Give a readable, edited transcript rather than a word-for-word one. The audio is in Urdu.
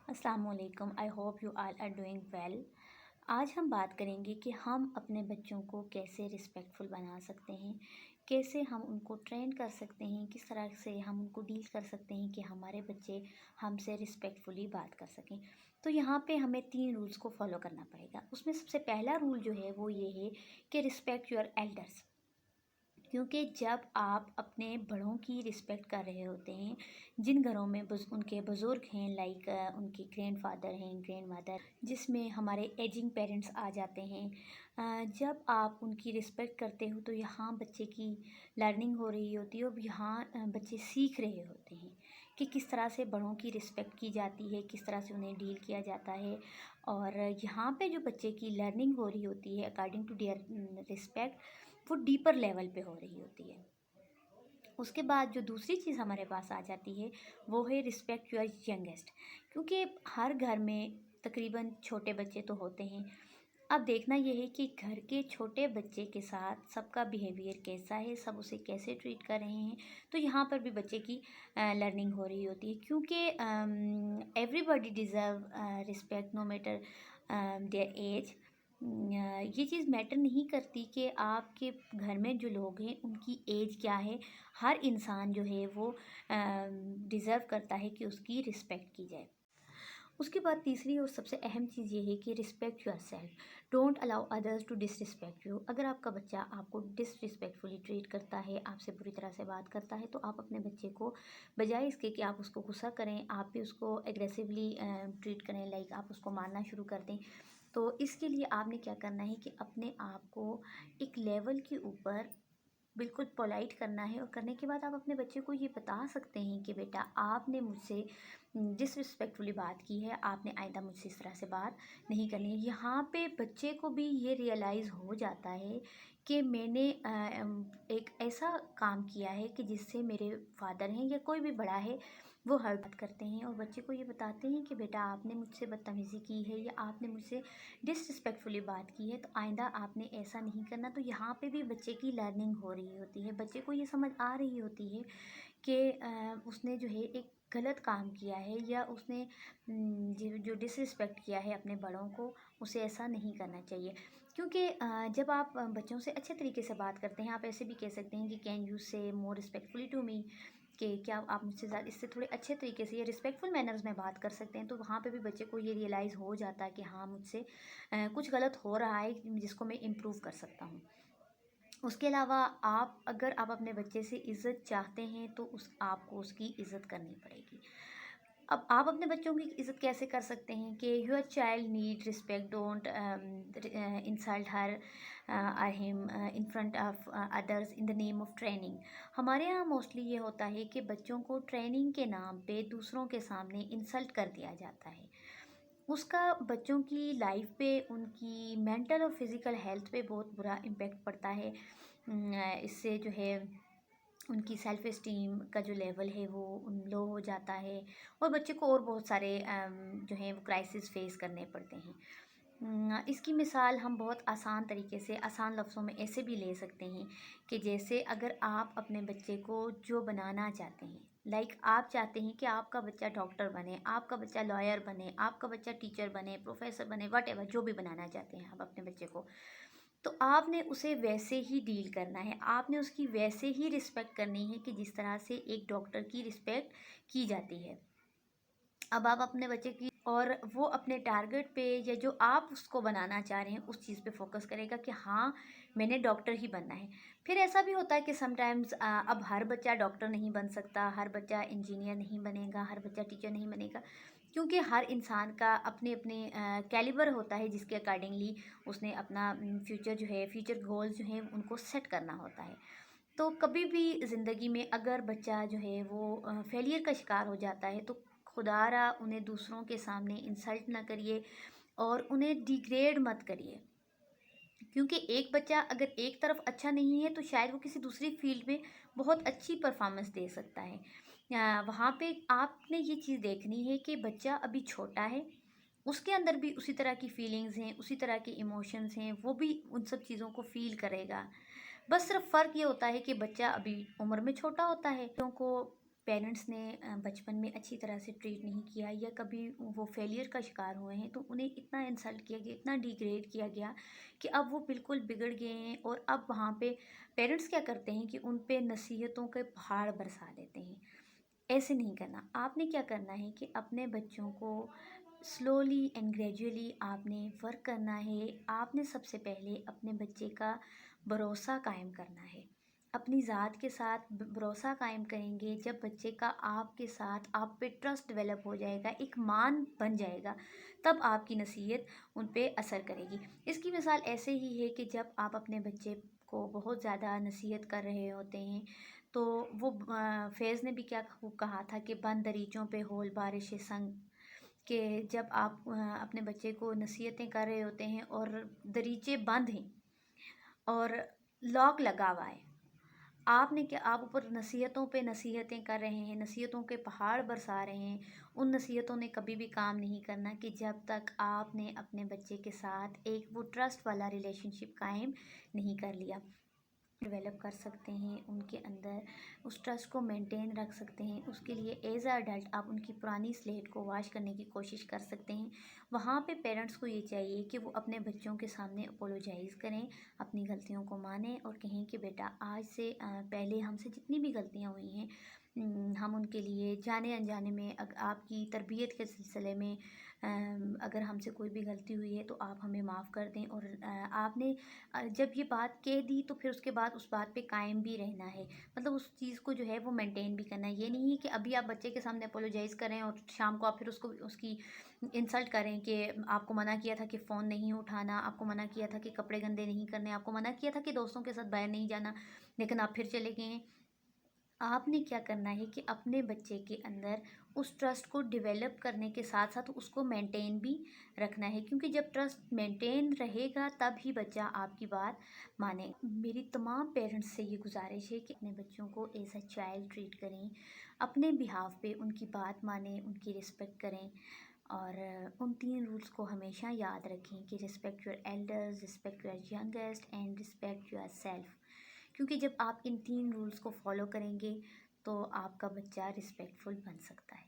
السلام علیکم. I hope you all are doing well. آج ہم بات کریں گے کہ ہم اپنے بچوں کو کیسے رسپیکٹفل بنا سکتے ہیں، کیسے ہم ان کو ٹرین کر سکتے ہیں، کس طرح سے ہم ان کو ڈیل کر سکتے ہیں کہ ہمارے بچے ہم سے رسپیکٹفلی بات کر سکیں. تو یہاں پہ ہمیں 3 رولز کو فالو کرنا پڑے گا. اس میں سب سے پہلا رول جو ہے وہ یہ ہے کہ رسپیکٹ یور ایلڈرس. کیونکہ جب آپ اپنے بڑوں کی رسپیکٹ کر رہے ہوتے ہیں، جن گھروں میں ان کے بزرگ ہیں، لائک ان کے گرینڈ فادر ہیں، گرینڈ مدر، جس میں ہمارے ایجنگ پیرنٹس آ جاتے ہیں، جب آپ ان کی رسپیکٹ کرتے ہو تو یہاں بچے کی لرننگ ہو رہی ہوتی ہے اور یہاں بچے سیکھ رہے ہوتے ہیں کہ کس طرح سے بڑوں کی رسپیکٹ کی جاتی ہے، کس طرح سے انہیں ڈیل کیا جاتا ہے. اور یہاں پہ جو بچے کی لرننگ ہو رہی ہوتی ہے اکارڈنگ ٹو دیئر رسپیکٹ، وہ ڈیپر لیول پہ ہو رہی ہوتی ہے. اس کے بعد جو دوسری چیز ہمارے پاس آ جاتی ہے وہ ہے رسپیکٹ یور ینگیسٹ. کیونکہ ہر گھر میں تقریباً چھوٹے بچے تو ہوتے ہیں. اب دیکھنا یہ ہے کہ گھر کے چھوٹے بچے کے ساتھ سب کا بیہیویئر کیسا ہے، سب اسے کیسے ٹریٹ کر رہے ہیں. تو یہاں پر بھی بچے کی لرننگ ہو رہی ہوتی ہے. کیونکہ everybody deserve respect no matter their age. یہ چیز میٹر نہیں کرتی کہ آپ کے گھر میں جو لوگ ہیں ان کی ایج کیا ہے. ہر انسان جو ہے وہ ڈیزرو کرتا ہے کہ اس کی رسپیکٹ کی جائے. اس کے بعد تیسری اور سب سے اہم چیز یہ ہے کہ respect yourself. Don't allow others to disrespect you. اگر آپ کا بچہ آپ کو ڈس رسپیکٹفلی ٹریٹ کرتا ہے، آپ سے بری طرح سے بات کرتا ہے، تو آپ اپنے بچے کو بجائے اس کے کہ آپ اس کو غصہ کریں، آپ بھی اس کو ایگریسولی ٹریٹ کریں، لائک آپ اس کو مارنا شروع کر دیں. تو اس کے لیے آپ نے کیا کرنا ہے کہ اپنے آپ کو ایک لیول کے اوپر بالکل پولائٹ کرنا ہے. اور کرنے کے بعد آپ اپنے بچے کو یہ بتا سکتے ہیں کہ بیٹا آپ نے مجھ سے ڈس رسپیکٹفلی بات کی ہے، آپ نے آئندہ مجھ سے اس طرح سے بات نہیں کرنی ہے. یہاں پہ بچے کو بھی یہ ریئلائز ہو جاتا ہے کہ میں نے ایک ایسا کام کیا ہے کہ جس سے میرے فادر ہیں یا کوئی بھی بڑا ہے وہ ہرٹ کرتے ہیں، اور بچے کو یہ بتاتے ہیں کہ بیٹا آپ نے مجھ سے بدتمیزی کی ہے یا آپ نے مجھ سے ڈس رسپیکٹفلی بات کی ہے، تو آئندہ آپ نے ایسا نہیں کرنا. تو یہاں پہ بھی بچے کی لرننگ ہو رہی ہوتی ہے. بچے کو یہ سمجھ آ رہی ہوتی ہے کہ اس نے جو ہے ایک غلط کام کیا ہے، یا اس نے جو ڈس رسپیکٹ کیا ہے اپنے بڑوں کو، اسے ایسا نہیں کرنا چاہیے. کیونکہ جب آپ بچوں سے اچھے طریقے سے بات کرتے ہیں، آپ ایسے بھی کہہ سکتے ہیں کہ کین یو سے مور رسپیکٹفلی ٹو می، کہ کیا آپ مجھ سے زیادہ اس سے تھوڑے اچھے طریقے سے یا رسپیکٹفل مینرز میں بات کر سکتے ہیں. تو وہاں پہ بھی بچے کو یہ ریئلائز ہو جاتا ہے کہ ہاں مجھ سے کچھ غلط ہو رہا ہے جس کو میں امپروو کر سکتا ہوں. اس کے علاوہ اگر آپ اپنے بچے سے عزت چاہتے ہیں تو آپ کو اس کی عزت کرنی پڑے گی. اب آپ اپنے بچوں کی عزت کیسے کر سکتے ہیں کہ your child need respect, don't insult her اور ہم in front of others in the name of training. ہمارے یہاں موسٹلی یہ ہوتا ہے کہ بچوں کو ٹریننگ کے نام پہ دوسروں کے سامنے انسلٹ کر دیا جاتا ہے. اس کا بچوں کی لائف پہ، ان کی مینٹل اور فزیکل ہیلتھ پہ بہت برا امپیکٹ پڑتا ہے. اس سے جو ہے ان کی سیلف اسٹیم کا جو لیول ہے وہ لو ہو جاتا ہے، اور بچے کو اور بہت سارے جو ہیں وہ کرائسس فیس کرنے پڑتے ہیں. اس کی مثال ہم بہت آسان طریقے سے، آسان لفظوں میں ایسے بھی لے سکتے ہیں کہ جیسے اگر آپ اپنے بچے کو جو بنانا چاہتے ہیں، لائک آپ چاہتے ہیں کہ آپ کا بچہ ڈاکٹر بنے، آپ کا بچہ لائر بنے، آپ کا بچہ ٹیچر بنے، پروفیسر بنے، واٹ ایور جو بھی بنانا چاہتے ہیں آپ اپنے بچے کو، تو آپ نے اسے ویسے ہی ڈیل کرنا ہے. آپ نے اس کی ویسے ہی رسپیکٹ کرنی ہے کہ جس طرح سے ایک ڈاکٹر کی رسپیکٹ کی جاتی ہے. اب آپ اپنے بچے کی، اور وہ اپنے ٹارگٹ پہ یا جو آپ اس کو بنانا چاہ رہے ہیں اس چیز پہ فوکس کرے گا کہ ہاں میں نے ڈاکٹر ہی بننا ہے. پھر ایسا بھی ہوتا ہے کہ سم ٹائمز اب ہر بچہ ڈاکٹر نہیں بن سکتا، ہر بچہ انجینئر نہیں بنے گا، ہر بچہ ٹیچر نہیں بنے گا، کیونکہ ہر انسان کا اپنے اپنے کیلیبر ہوتا ہے جس کے اکارڈنگلی اس نے اپنا فیوچر گولز جو ہیں ان کو سیٹ کرنا ہوتا ہے. تو کبھی بھی زندگی میں اگر بچہ جو ہے وہ فیلئر کا شکار ہو جاتا ہے تو خدا را انہیں دوسروں کے سامنے انسلٹ نہ کریے اور انہیں ڈیگریڈ مت کریے. کیونکہ ایک بچہ اگر ایک طرف اچھا نہیں ہے تو شاید وہ کسی دوسری فیلڈ میں بہت اچھی پرفارمنس دے سکتا ہے. وہاں پہ آپ نے یہ چیز دیکھنی ہے کہ بچہ ابھی چھوٹا ہے، اس کے اندر بھی اسی طرح کی فیلنگز ہیں، اسی طرح کی ایموشنز ہیں، وہ بھی ان سب چیزوں کو فیل کرے گا. بس صرف فرق یہ ہوتا ہے کہ بچہ ابھی عمر میں چھوٹا ہوتا ہے. بچوں کو پیرنٹس نے بچپن میں اچھی طرح سے ٹریٹ نہیں کیا، یا کبھی وہ فیلئر کا شکار ہوئے ہیں، تو انہیں اتنا انسلٹ کیا گیا، اتنا ڈیگریڈ کیا گیا کہ اب وہ بالکل بگڑ گئے ہیں، اور اب وہاں پہ پیرنٹس کیا کرتے ہیں کہ ان پہ نصیحتوں کے پہاڑ برسا دیتے ہیں۔ ایسے نہیں کرنا، آپ نے کیا کرنا ہے کہ اپنے بچوں کو سلولی اینڈ گریجولی آپ نے ورک کرنا ہے۔ آپ نے سب سے پہلے اپنے بچے کا بھروسہ قائم کرنا ہے، اپنی ذات کے ساتھ بھروسہ قائم کریں گے جب بچے کا آپ کے ساتھ آپ پہ ٹرسٹ ڈیولپ ہو جائے گا، ایک مان بن جائے گا، تب آپ کی نصیحت ان پہ اثر کرے گی۔ اس کی مثال ایسے ہی ہے کہ جب آپ اپنے بچے کو بہت زیادہ نصیحت کر رہے ہوتے ہیں، تو وہ فیض نے بھی کیا کہا تھا کہ بند دریچوں پہ ہول بارش سنگ، کہ جب آپ اپنے بچے کو نصیحتیں کر رہے ہوتے ہیں اور دریچے بند ہیں اور لاک لگا ہوا ہے، آپ نے کیا، آپ اوپر نصیحتوں پہ نصیحتیں کر رہے ہیں، نصیحتوں کے پہاڑ برسا رہے ہیں، ان نصیحتوں نے کبھی بھی کام نہیں کرنا کہ جب تک آپ نے اپنے بچے کے ساتھ ایک وہ ٹرسٹ والا ریلیشن شپ قائم نہیں کر لیا۔ ڈیولپ کر سکتے ہیں ان کے اندر، اس ٹرسٹ کو مینٹین رکھ سکتے ہیں، اس کے لیے ایز اے اڈلٹ آپ ان کی پرانی سلیٹ کو واش کرنے کی کوشش کر سکتے ہیں۔ وہاں پہ پیرنٹس کو یہ چاہیے کہ وہ اپنے بچوں کے سامنے اپولوجائز کریں، اپنی غلطیوں کو مانیں اور کہیں کہ بیٹا آج سے پہلے ہم سے جتنی بھی غلطیاں ہوئی ہیں، ہم ان کے لیے جانے انجانے میں آپ کی تربیت کے سلسلے میں اگر ہم سے کوئی بھی غلطی ہوئی ہے تو آپ ہمیں معاف کر دیں، اور آپ نے جب یہ بات کہہ دی تو پھر اس کے بعد اس بات پہ قائم بھی رہنا ہے، مطلب اس چیز کو جو ہے وہ مینٹین بھی کرنا ہے۔ یہ نہیں ہے کہ ابھی آپ بچے کے سامنے اپولوجائز کریں اور شام کو آپ پھر اس کی انسلٹ کریں کہ آپ کو منع کیا تھا کہ فون نہیں اٹھانا، آپ کو منع کیا تھا کہ کپڑے گندے نہیں کرنے، آپ کو منع کیا تھا کہ دوستوں کے ساتھ باہر نہیں جانا، لیکن آپ پھر چلے گئے ہیں۔ آپ نے کیا کرنا ہے کہ اپنے بچے کے اندر اس ٹرسٹ کو ڈیولپ کرنے کے ساتھ ساتھ اس کو مینٹین بھی رکھنا ہے، کیونکہ جب ٹرسٹ مینٹین رہے گا تب ہی بچہ آپ کی بات مانے۔ میری تمام پیرنٹس سے یہ گزارش ہے کہ اپنے بچوں کو ایز اے چائلڈ ٹریٹ کریں، اپنے بہاف پہ ان کی بات مانیں، ان کی رسپیکٹ کریں، اور ان 3 رولز کو ہمیشہ یاد رکھیں کہ respect your elders, respect your youngest and respect your self, کیونکہ جب آپ ان 3 رولز کو فالو کریں گے تو آپ کا بچہ رسپیکٹفل بن سکتا ہے۔